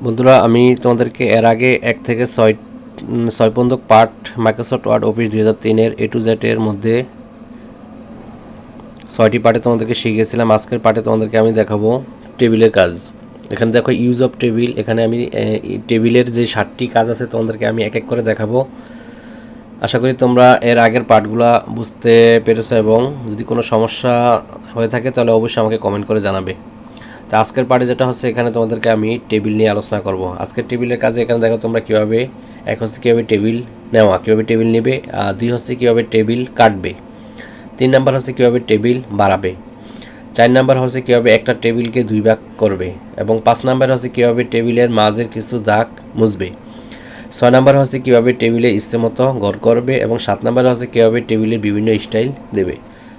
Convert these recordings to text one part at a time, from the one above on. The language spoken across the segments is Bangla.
বন্ধুরা, আমি তোমাদেরকে এর আগে 1 থেকে 6 পর্যন্ত পার্ট মাইক্রোসফট ওয়ার্ড অফিস 2003 এর A to Z এর মধ্যে 6টি পার্টে তোমাদেরকে শিখিয়েছিলাম। আজকের পার্টে তোমাদেরকে আমি দেখাবো টেবিলের কাজ। এখানে দেখো ইউজ অফ টেবিল। এখানে আমি টেবিলের যে 7টি কাজ আছে তোমাদেরকে আমি এক এক করে দেখাবো। আশা করি তোমরা এর আগের পার্টগুলো বুঝতে পেরেছো, এবং যদি কোনো সমস্যা হয়ে থাকে তাহলে অবশ্যই আমাকে কমেন্ট করে জানাবে। তো আজকের পার্টে যেটা হচ্ছে, এখানে তোমাদেরকে আমি টেবিল নিয়ে আলোচনা করব। আজকের টেবিলের কাজে এখানে দেখো তোমরা কীভাবে, এক হচ্ছে কীভাবে টেবিল নেওয়া, কীভাবে টেবিল নেবে, আর 2 হচ্ছে কীভাবে টেবিল কাটবে, 3 নাম্বার হচ্ছে কীভাবে টেবিল বাড়াবে, 4 নাম্বার হচ্ছে কীভাবে একটা টেবিলকে 2 ভাগ করবে, এবং 5 নাম্বার হচ্ছে কীভাবে টেবিলের মাঝের কিছু দাগ মুছবে, 6 নাম্বার হচ্ছে কীভাবে টেবিলে ইচ্ছেমতো ঘর করবে, এবং 7 নাম্বার হচ্ছে কীভাবে টেবিলের বিভিন্ন স্টাইল দেবে।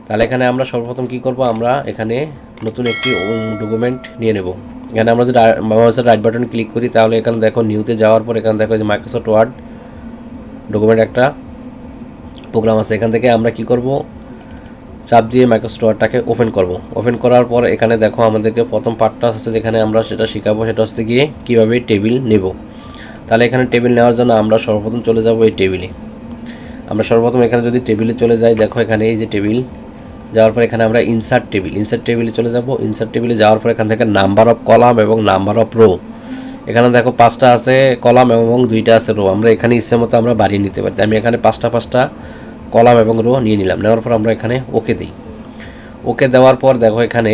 তাহলে এখানে আমরা সর্বপ্রথম কী করব, আমরা এখানে নতুন একটি ডকুমেন্ট নিয়ে নেব। এখানে আমরা যদি মাউসের রাইট বাটন ক্লিক করি, তাহলে এখানে দেখো নিউতে যাওয়ার পর এখানে দেখো যে মাইক্রোসফট ওয়ার্ড ডকুমেন্ট একটা প্রোগ্রাম আছে। এখান থেকে আমরা কি করব, চাপ দিয়ে মাইক্রোসফট ওয়ার্ডটাকে ওপেন করব। ওপেন করার পর এখানে দেখো আমাদেরকে প্রথম পার্টটা হচ্ছে যেখানে আমরা সেটা শেখাবো, সেটা হচ্ছে গিয়ে কীভাবে টেবিল নেব। তাহলে এখানে টেবিল নেওয়ার জন্য আমরা সর্বপ্রথম চলে যাব এই টেবিলে। আমরা সর্বপ্রথম এখানে যদি টেবিলে চলে যাই, দেখো এখানে এই যে টেবিল, যাওয়ার পর এখানে আমরা ইনসার্ট টেবিলে চলে যাব। ইনসার্ট টেবিলে যাওয়ার পর এখান থেকে নাম্বার অফ কলাম এবং নাম্বার অফ রো, এখানে দেখো 5টা আছে কলাম এবং 2টা আছে রো। আমরা এখানে ইচ্ছে মতো আমরা বাড়িয়ে নিতে পারি। আমি এখানে 5টা কলাম এবং রো নিয়ে নিলাম। নেওয়ার পর আমরা এখানে ওকে দিই। ওকে দেওয়ার পর দেখো এখানে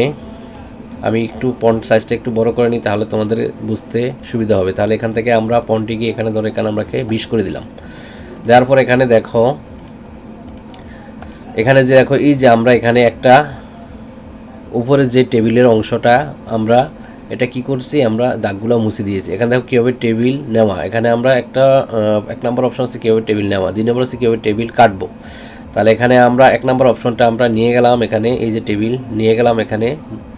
আমি একটু ফন্ট সাইজটা একটু বড় করে নিই, তাহলে তোমাদের বুঝতে সুবিধা হবে। তাহলে এখান থেকে আমরা ফন্টটিকে এখানে ধরে এখানে আমরাকে 20 করে দিলাম। দেওয়ার পর এখানে দেখো, এখানে যে দেখো এই যে আমরা এখানে একটা উপরে যে টেবিলের অংশটা আমরা এটা কি করছি, আমরা দাগগুলো মুছে দিয়েছি। এখানে দেখো কীভাবে টেবিল নেওয়া, এখানে আমরা এক নম্বর অপশন আছে কীভাবে টেবিল নেওয়া, 2 নম্বর আছে কীভাবে টেবিল কাটবো। তাহলে এখানে আমরা 1 নম্বর অপশনটা আমরা নিয়ে গেলাম, এখানে এই যে টেবিল নিয়ে গেলাম, এখানে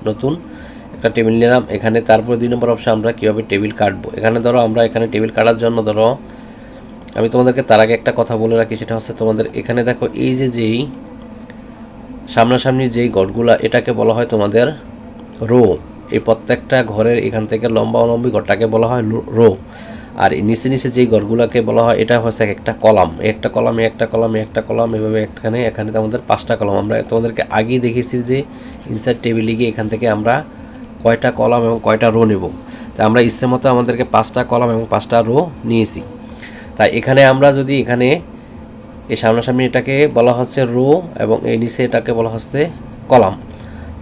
নতুন একটা টেবিল নিলাম এখানে। তারপর 2 নম্বর অপশন আমরা কীভাবে টেবিল কাটবো। এখানে ধরো আমরা এখানে টেবিল কাটার জন্য ধরো আমি তোমাদেরকে তার আগে একটা কথা বলে রাখি, সেটা হচ্ছে তোমাদের এখানে দেখো এই যে যেই সামনাসামনি যেই ঘরগুলা, এটাকে বলা হয় তোমাদের রো। এই প্রত্যেকটা ঘরের এখান থেকে লম্বা লম্বি ঘরটাকে বলা হয় রো। আর নিচে নিচে যেই ঘরগুলোকে বলা হয় এটা হচ্ছে একটা কলাম। একটা কলামে একটা কলামে একটা কলাম, এভাবে এখানে আমাদের 5টা কলাম। আমরা তোমাদেরকে আগেই দেখেছি যে ইনসার্ট টেবিলে গিয়ে এখান থেকে আমরা কয়টা কলাম এবং কয়টা রো নেব। তাই আমরা ইচ্ছে মতো আমাদেরকে 5টা কলাম এবং 5টা রো নিয়েছি। তাই এখানে আমরা যদি এখানে এই সামনাসামনি এটাকে বলা হচ্ছে রো এবং এই নিচে এটাকে বলা হচ্ছে কলাম।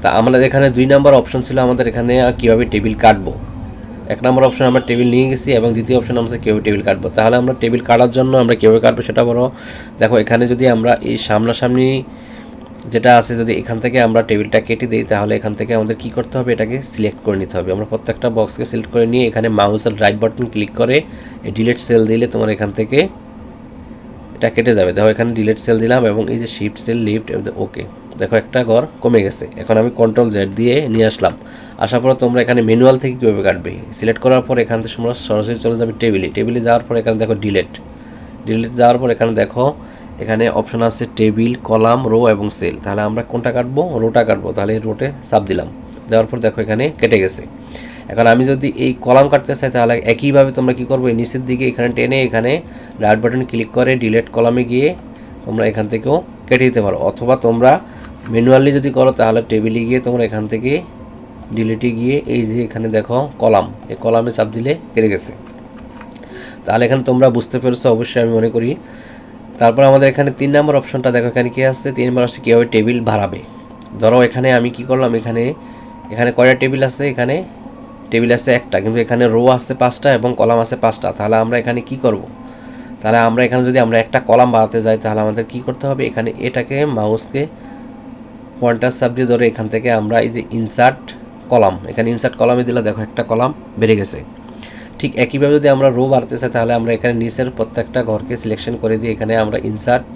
তা আমাদের এখানে 2 নম্বর অপশন ছিল আমাদের এখানে কীভাবে টেবিল কাটবো। 1 নম্বর অপশন আমরা টেবিল নিয়ে গেছি, এবং দ্বিতীয় অপশন আমরা কীভাবে টেবিল কাটবো। তাহলে আমরা টেবিল কাটার জন্য আমরা কীভাবে কাটবো সেটা বড় দেখো। এখানে যদি আমরা এই সামনাসামনি যেটা আছে, যদি এখান থেকে আমরা টেবিলটা কেটে দিই, তাহলে এখান থেকে আমাদের কি করতে হবে, এটাকে সিলেক্ট করে নিতে হবে। আমরা প্রত্যেকটা বক্সকে সিলেক্ট করে নিয়ে এখানে মাউসের রাইট বাটন ক্লিক করে ডিলিট সেল দিলে তোমার এখান থেকে এটা কেটে যাবে। দেখো এখানে ডিলিট সেল দিলাম এবং এই যে শিফট সেল লিফট, ওকে, দেখো একটা ঘর কমে গেছে। এখন আমি কন্ট্রোল জেড দিয়ে নিয়ে আসলাম। আসার পর তোমরা এখানে ম্যানুয়াল থেকে কীভাবে কাটবে, সিলেক্ট করার পর এখান থেকে তোমরা সরাসরি চলে যাবে টেবিলে যাওয়ার পর এখানে দেখো ডিলিট যাওয়ার পর এখানে দেখো এখানে অপশন আছে টেবিল, কলাম, রো এবং সেল। তাহলে আমরা কোনটা কাটবো, রোটা কাটবো। তাহলে রোটে চাপ দিলাম, দেওয়ার পর দেখো এখানে কেটে গেছে। এখন আমি যদি এই কলাম কাটতে চাই, তাহলে একইভাবে তোমরা কী করবো, এই নিচের দিকে এখানে টেনে এখানে রাইট বাটন ক্লিক করে ডিলিট কলামে গিয়ে তোমরা এখান থেকেও কেটে দিতে পারো। অথবা তোমরা ম্যানুয়ালি যদি করো, তাহলে টেবিলে গিয়ে তোমরা এখান থেকে ডিলিটে গিয়ে এই যে এখানে দেখো কলাম, এই কলামে চাপ দিলে কেটে গেছে। তাহলে এখানে তোমরা বুঝতে পেরেছো অবশ্যই আমি মনে করি। তারপর আমাদের এখানে 3 নম্বর অপশনটা দেখো, এখানে কি আছে, 3 নম্বর আসছে কীভাবে টেবিল বাড়াবে। ধরো এখানে আমি কি করলাম, এখানে কয়টা টেবিল আছে, এখানে টেবিল আছে একটা, কিন্তু এখানে রো আছে 5টা এবং কলাম আছে 5টা। তাহলে আমরা এখানে কি করব, তাহলে আমরা এখানে যদি আমরা একটা কলাম বাড়াতে যাই, তাহলে আমাদের কি করতে হবে, এখানে এটাকে মাউসকে পয়েন্টার চাপ দিয়ে ধরে এখান থেকে আমরা এই যে ইনসার্ট কলাম, এখানে ইনসার্ট কলামে দিলে দেখো একটা কলাম বেড়ে গেছে। ঠিক একইভাবে যদি আমরা রো বাড়তে চাই, তাহলে আমরা এখানে নিচের প্রত্যেকটা ঘরকে সিলেকশন করে দিয়ে এখানে আমরা ইনসার্ট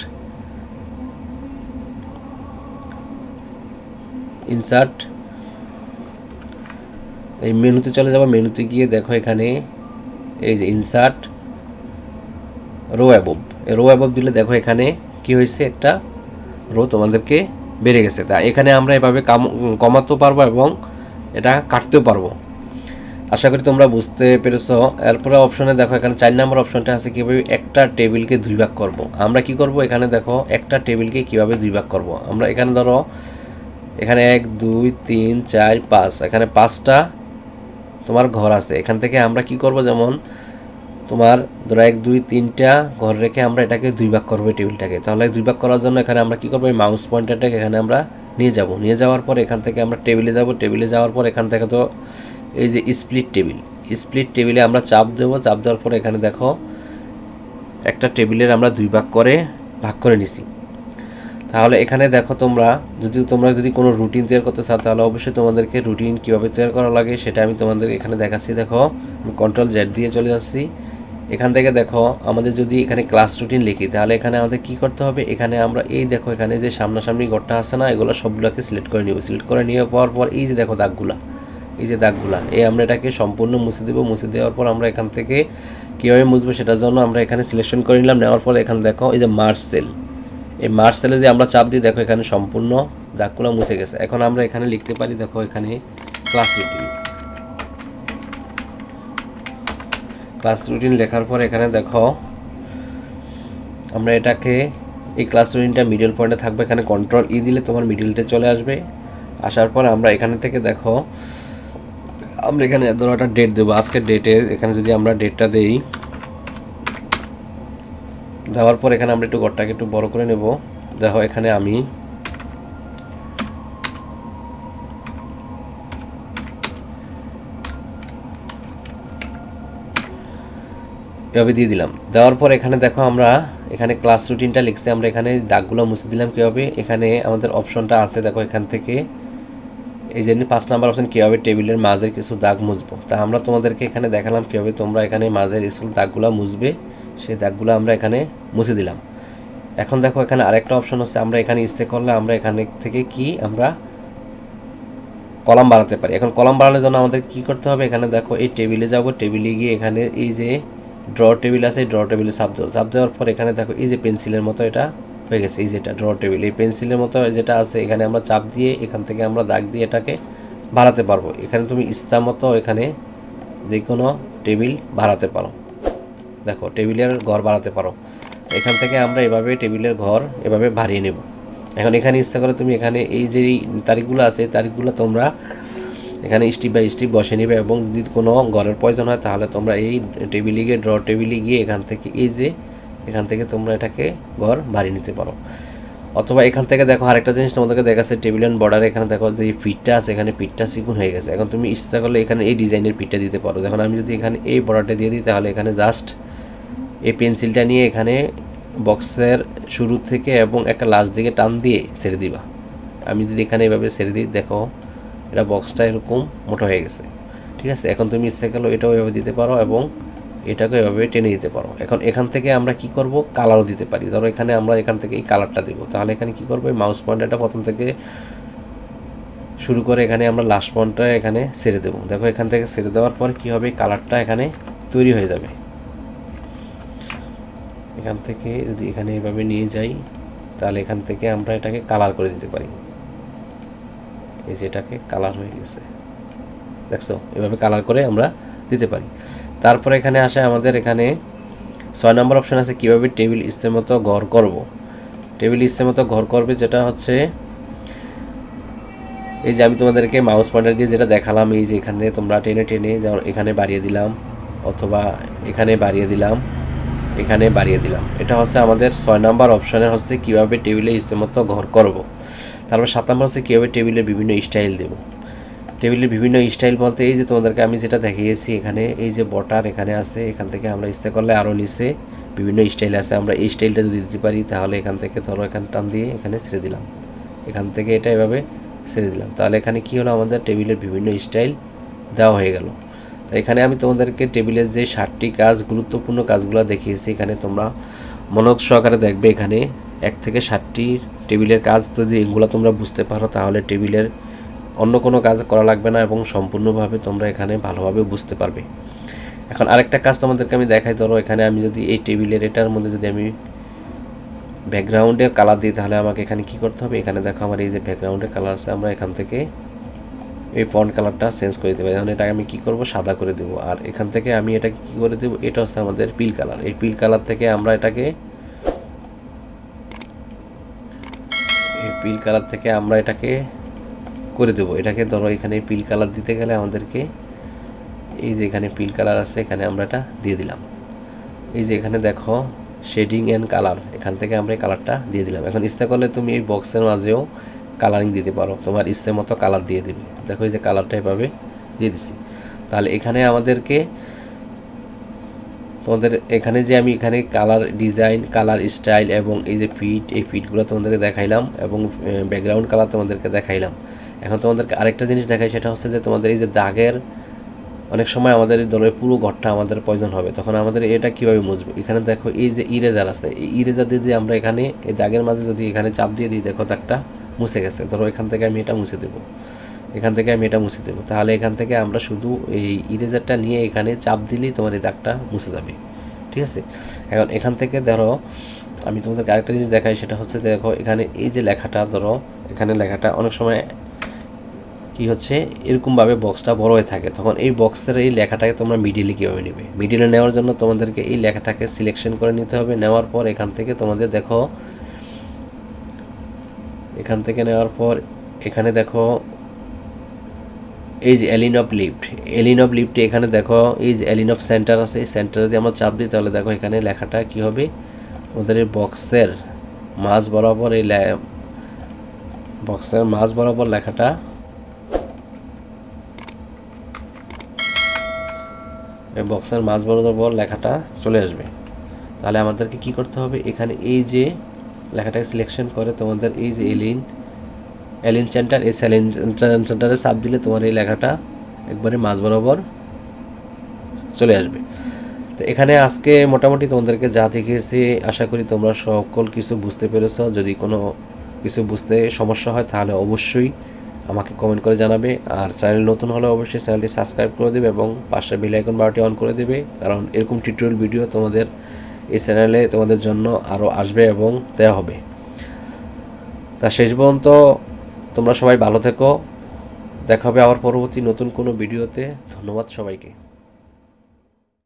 এই মেনুতে চলে যাব। মেনুতে গিয়ে দেখো এখানে এই যে ইনসার্ট রো অ্যাবভ দিলে দেখো এখানে কি হয়েছে, একটা রো তোমাদেরকে বেড়ে গেছে। তা এখানে আমরা এভাবে কমাতেও পারবো এবং এটা কাটতেও পারবো। আশা করি তোমরা বুঝতে পেরেছো। এরপরে অপশনে দেখো এখানে 4 নম্বর অপশনটা আছে কিভাবে একটা টেবিলকে 2 ভাগ করব। আমরা কি করব এখানে দেখো একটা টেবিলকে কিভাবে 2 ভাগ করব। আমরা এখানে ধরো এখানে 1 2 3 4 5 এখানে 5টা তোমার ঘর আছে। এখান থেকে আমরা কি করব, যেমন তোমার ধরো 1 2 3টা ঘর রেখে আমরা এটাকে 2 ভাগ করব টেবিলটাকে। তাহলে 2 ভাগ করার জন্য এখানে আমরা কি করব, এই মাউস পয়েন্টারটাকে এখানে আমরা নিয়ে যাওয়ার পর এখান থেকে আমরা টেবিলে যাব। টেবিলে যাওয়ার পর এখান থেকে তো এই যে স্প্লিট টেবিলে আমরা চাপ দেবো। চাপ দেওয়ার পর এখানে দেখো একটা টেবিলের আমরা 2 ভাগ করে নিছি। তাহলে এখানে দেখো তোমরা যদি কোনো রুটিন তৈরি করতে চাও তাহলে অবশ্যই তোমাদেরকে রুটিন কীভাবে তৈরি করা লাগে সেটা আমি তোমাদের এখানে দেখাচ্ছি। দেখো আমি Ctrl Z দিয়ে চলে যাচ্ছি। এখান থেকে দেখো আমাদের যদি এখানে ক্লাস রুটিন লিখি তাহলে এখানে আমাদের কি করতে হবে, এখানে আমরা এই দেখো এখানে যে সামনাসামনি ঘরটা আছে না, এগুলো সবগুলোকে সিলেক্ট করে নিব। সিলেক্ট করে নিয়ে পাওয়ার পর এই যে দেখো দাগগুলা, এই আমরা এটাকে সম্পূর্ণ মুছে দেবো। মুছে দেওয়ার পর আমরা এখান থেকে কীভাবে মুছবো সেটার জন্য আমরা এখানে সিলেকশন করে নিলাম। নেওয়ার পর এখানে দেখো এই যে মার্জ সেল, এই মার্জ সেলে যে আমরা চাপ দিই দেখো এখানে সম্পূর্ণ দাগগুলো মুছে গেছে। এখন আমরা এখানে লিখতে পারি দেখো এখানে ক্লাস রুটিন লেখার পর এখানে দেখো আমরা এটাকে এই ক্লাস রুটিনটা মিডল পয়েন্টে থাকবে। এখানে Ctrl E দিলে তোমার মিডলটা চলে আসবে। আসার পর আমরা এখানে থেকে দেখো আমরা এখানে ধরো একটা ডেট দেবো, আজকের ডেটে এখানে যদি আমরা ডেটটা দেই, দেওয়ার পর এখানে আমরা একটু ঘরটাকে একটু বড় করে নেব। দেখো এখানে আমি এভাবে দিয়ে দিলাম। দেওয়ার পর এখানে দেখো আমরা এখানে ক্লাস রুটিনটা লিখছি, আমরা এখানে দাগগুলো মুছে দিলাম। কীভাবে এখানে আমাদের অপশনটা আছে দেখো এখান থেকে এই জন্য 5 নাম্বার অপশন কীভাবে টেবিলের মাঝে কিছু দাগ মুছবো, তা আমরা তোমাদেরকে এখানে দেখালাম কীভাবে তোমরা এখানে মাঝের কিছু দাগগুলো মুছবে। সেই দাগগুলো আমরা এখানে মুছে দিলাম। এখন দেখো এখানে আরেকটা অপশন আছে, আমরা এখানে ইচ্ছে করলে আমরা এখানে থেকে আমরা কলাম বাড়াতে পারি। এখন কলাম বাড়ানোর জন্য আমাদের কি করতে হবে, এখানে দেখো এই টেবিলে যাব। টেবিলে গিয়ে এখানে এই যে ড্র টেবিল আছে, ড্র টেবিলে চাপ দেওয়ার পর এখানে দেখো এই যে পেন্সিলের মতো এটা হয়ে গেছে। এই যেটা ড্র টেবিল, এই পেন্সিলের মতো যেটা আছে এখানে আমরা চাপ দিয়ে এখান থেকে আমরা দাগ দিয়ে এটাকে বাড়াতে পারবো। এখানে তুমি ইচ্ছা মতো এখানে যে কোনো টেবিল বাড়াতে পারো। দেখো টেবিলের ঘর বাড়াতে পারো। এখান থেকে আমরা এভাবে টেবিলের ঘর এভাবে বাড়িয়ে নেব। এখন এখানে ইচ্ছা করে তুমি এখানে এই যে তারিখগুলো আছে তারিখগুলো তোমরা এখানে স্টেপ বাই স্টেপ বসে নেবে, এবং যদি কোনো ঘরের প্রয়োজন হয় তাহলে তোমরা এই টেবিলে গিয়ে ড্র টেবিলে গিয়ে এখান থেকে তোমরা এটাকে ঘর বাড়িয়ে নিতে পারো। অথবা এখান থেকে দেখো আরেকটা জিনিস তোমাদেরকে দেখাচ্ছে, টেবিল অ্যান্ড বর্ডার। এখানে দেখো যে ফিটটা আছে, এখানে ফিটটা চিকুন হয়ে গেছে। এখন তুমি ইচ্ছা করলে এখানে এই ডিজাইনের ফিটটা দিতে পারো। যখন আমি যদি এখানে এই বর্ডারটা দিয়ে দিই তাহলে এখানে জাস্ট এই পেন্সিলটা নিয়ে এখানে বক্সের শুরু থেকে এবং একটা লাস্ট দিকে টান দিয়ে ছেড়ে দিবা। আমি যদি এখানে এভাবে ছেড়ে দিই দেখো এটা বক্সটা এরকম মোটা হয়ে গেছে। ঠিক আছে, এখন তুমি ইচ্ছা করলে এটাও এভাবে দিতে পারো এবং এটাকে এভাবে টেনে দিতে পারো। এখন এখান থেকে আমরা কি করব, কালারও দিতে পারি। ধরো এখানে আমরা এখান থেকে এই কালারটা দেবো, তাহলে এখানে কি করবো, মাউস পয়েন্টারটা প্রথম থেকে শুরু করে এখানে আমরা লাস্ট পয়েন্টটা এখানে ছেড়ে দেবো। দেখো এখান থেকে ছেড়ে দেওয়ার পর কি হবে, কালারটা এখানে তৈরি হয়ে যাবে। এখান থেকে যদি এখানে এভাবে নিয়ে যাই তাহলে এখান থেকে আমরা এটাকে কালার করে দিতে পারি। এই যে এটাকে কালার হয়ে গেছে, দেখছো এভাবে কালার করে আমরা দিতে পারি। তারপরে এখানে আসে আমাদের এখানে 6 নম্বর অপশন আছে কিভাবে টেবিল ইচ্ছা মতো ঘর করব। টেবিল ইচ্ছা মতো ঘর করবে, যেটা হচ্ছে এই যে আমি তোমাদেরকে মাউস পয়েন্টার দিয়ে যেটা দেখালাম, এই যে এখানে তোমরা টেনে যেমন এখানে বাড়িয়ে দিলাম অথবা এখানে বাড়িয়ে দিলাম, এটা হচ্ছে আমাদের 6 নম্বর অপশনের হচ্ছে কিভাবে টেবিলে ইচ্ছে মতো ঘর করব। তারপর 7 নম্বর হচ্ছে কীভাবে টেবিলের বিভিন্ন স্টাইল দেব। টেবিলের বিভিন্ন স্টাইল বলতে এই যে তোমাদেরকে আমি যেটা দেখিয়েছি, এখানে এই যে বটার এখানে আছে, এখান থেকে আমরা ইচ্ছা করলে আরও নিচে বিভিন্ন স্টাইল আছে। আমরা এই স্টাইলটা যদি দিতে পারি তাহলে এখান থেকে ধরো এখানে টান দিয়ে এখানে ছেড়ে দিলাম, এখান থেকে এটা এভাবে ছেড়ে দিলাম, তাহলে এখানে কি হলো, আমাদের টেবিলের বিভিন্ন স্টাইল দেওয়া হয়ে গেল। তো এখানে আমি তোমাদেরকে টেবিলের যে 7টি কাজ, গুরুত্বপূর্ণ কাজগুলো দেখিয়েছি, এখানে তোমরা মনোযোগ সহকারে দেখবে। এখানে 1 থেকে 7টি টেবিলের কাজ যদি এগুলো তোমরা বুঝতে পারো তাহলে টেবিলের অন্য কোনো কাজ করা লাগবে না এবং সম্পূর্ণভাবে তোমরা এখানে ভালোভাবে বুঝতে পারবে। এখন আরেকটা কাজ তোমাদেরকে আমি দেখাই। ধরো এখানে আমি যদি এই টেবিলের এটার মধ্যে যদি আমি ব্যাকগ্রাউন্ডের কালার দিই তাহলে আমাকে এখানে কি করতে হবে, এখানে দেখো আমার এই যে ব্যাকগ্রাউন্ডের কালার আছে, আমরা এখান থেকে এই ফন্ট কালারটা চেঞ্জ করে দেবো। এখন এটা আমি কী করব, সাদা করে দেবো। আর এখান থেকে আমি এটা কী করে দেবো, এটা হচ্ছে আমাদের পিল কালার। এই পিল কালার থেকে আমরা এটাকে করে দেবো। এটাকে ধরো এখানে পিল কালার দিতে গেলে আমাদেরকে এই যে এখানে পিল কালার আছে, এখানে আমরা এটা দিয়ে দিলাম। এই যে এখানে দেখো শেডিং অ্যান্ড কালার, এখান থেকে আমরা এই কালারটা দিয়ে দিলাম। এখন ইচ্ছা করলে তুমি এই বক্সের মাঝেও কালারিং দিতে পারো, তোমার ইচ্ছে মতো কালার দিয়ে দিবে। দেখো এই যে কালারটা এভাবে দিয়ে দিছি। তাহলে এখানে আমাদেরকে তোমাদের এখানে যে আমি এখানে কালার ডিজাইন, কালার স্টাইল এবং এই যে ফিট, এই ফিটগুলো তোমাদেরকে দেখাইলাম এবং ব্যাকগ্রাউন্ড কালার তোমাদেরকে দেখাইলাম। এখন তোমাদেরকে আরেকটা জিনিস দেখাই, সেটা হচ্ছে যে তোমাদের এই যে দাগের অনেক সময় আমাদের দলের পুরো ঘরটা আমাদের প্রয়োজন হবে, তখন আমাদের এটা কীভাবে মুছবে। এখানে দেখো এই যে ইরেজার আছে, এই ইরেজার দিয়ে যদি আমরা এখানে এই দাগের মাঝে যদি এখানে চাপ দিয়ে দিই, দেখো দাগটা মুছে গেছে। ধরো এখান থেকে আমি এটা মুছে দেবো, তাহলে এখান থেকে আমরা শুধু এই ইরেজারটা নিয়ে এখানে চাপ দিলেই তোমার এই দাগটা মুছে যাবে। ঠিক আছে, এখন এখান থেকে ধরো আমি তোমাদেরকে আরেকটা জিনিস দেখাই, সেটা হচ্ছে দেখো এখানে এই যে লেখাটা, ধরো এখানে লেখাটা অনেক সময় কি হচ্ছে এরকমভাবে বক্সটা বড় হয়ে থাকে, তখন এই বক্সের এই লেখাটাকে তোমরা মিডিলে কীভাবে নেবে। মিডিলে নেওয়ার জন্য তোমাদেরকে এই লেখাটাকে সিলেকশন করে নিতে হবে। নেওয়ার পর এখান থেকে তোমাদের দেখো, নেওয়ার পর এখানে দেখো এই যে এলিন অফ লিফটে এখানে দেখো এই যে এলিন অফ সেন্টার আছে, এই সেন্টার যদি আমরা চাপ দিই, তাহলে দেখো এখানে লেখাটা কি হবে, তোমাদের এই বক্সের মাঝ বরাবর লেখাটা চলে আসবে। তাহলে আমাদেরকে কি করতে হবে, এখানে এই যে লেখাটাকে সিলেকশন করে তোমাদের এই যে এলিন সেন্টার, এই সেন্টারে চাপ দিলে তোমার এই লেখাটা একবারে মাঝ বরাবর চলে আসবে। তো এখানে আজকে মোটামুটি তোমাদেরকে যা দেখিয়েছি, আশা করি তোমরা সকল কিছু বুঝতে পেরেছ। যদি কোনো কিছু বুঝতে সমস্যা হয় তাহলে অবশ্যই আমাকে কমেন্ট করে জানাবে। আর চ্যানেল নতুন হলে অবশ্যই চ্যানেলটি সাবস্ক্রাইব করে দেবে এবং পাশের বেল আইকন বারটি অন করে দেবে, কারণ এরকম টিউটোরিয়াল ভিডিও তোমাদের এই চ্যানেলে তোমাদের জন্য আরও আসবে এবং দেওয়া হবে। তা শেষ পর্যন্ত তোমরা সবাই ভালো থেকো, দেখা হবে আবার পরবর্তী নতুন কোনো ভিডিওতে। ধন্যবাদ সবাইকে।